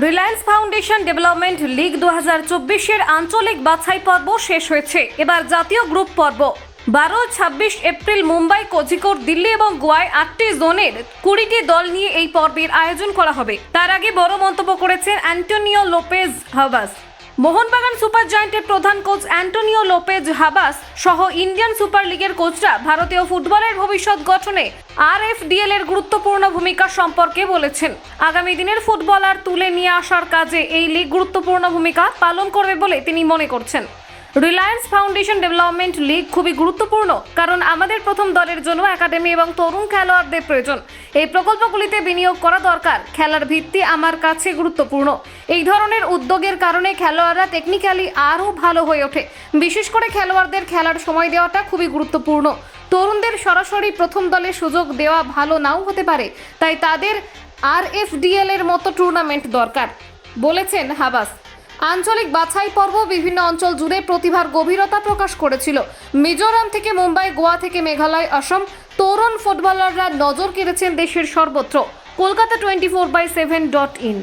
Reliance foundation development league 2024 আঞ্চলিক বাছাই পর্ব শেষ হয়েছে। এবার জাতীয় গ্রুপ পর্ব 12-26 এপ্রিল মুম্বাই, কোঝিকোড, দিল্লি এবং গোয়ায় 8টি জোনের 20টি দল নিয়ে এই পর্বের আয়োজন করা হবে। তার আগে বড় মন্তব্য করেছেন Antonio Lopez Habas. Mohun Bagan super জায়ান্টের প্রধান কোচ অ্যান্টোনিও লোপেজ হাবাস সহ ইন্ডিয়ান সুপার লিগের কোচরা ভারতীয় ফুটবলের ভবিষ্যৎ গঠনে আরএফডিএল এর গুরুত্বপূর্ণ ভূমিকা সম্পর্কে বলেছেন। আগামী দিনের ফুটবলার তুলে নিয়ে আসার কাজে এই লিগ গুরুত্বপূর্ণ ভূমিকা পালন করবে বলে তিনি মনে করছেন। রিলায়েন্স ফাউন্ডেশন ডেভেলপমেন্ট লিগ খুবই গুরুত্বপূর্ণ, কারণ আমাদের প্রথম দলের জন্য একাডেমি এবং তরুণ খেলোয়াড়দের প্রয়োজন। এই প্রকল্পগুলিতে বিনিয়োগ করা দরকার। খেলার ভিত্তি আমার কাছে গুরুত্বপূর্ণ। এই ধরনের উদ্যোগের কারণে খেলোয়াড়রা টেকনিক্যালি আরও ভালো হয়ে ওঠে। বিশেষ করে খেলোয়াড়দের খেলার সময় দেওয়াটা খুবই গুরুত্বপূর্ণ। তরুণদের সরাসরি প্রথম দলে সুযোগ দেওয়া ভালো নাও হতে পারে, তাই তাদের আরএফডিএল এর মতো টুর্নামেন্ট দরকার বলেছেন হাবাস। আঞ্চলিক বাছাই পর্ব বিভিন্ন অঞ্চল জুড়ে প্রতিভার গভীরতা প্রকাশ করেছিল। মিজোরাম থেকে মুম্বাই, গোয়া থেকে মেঘালয়, অসম তরুণ ফুটবলাররা নজর কেড়েছেন দেশের সর্বত্র। কলকাতা 24/7.in।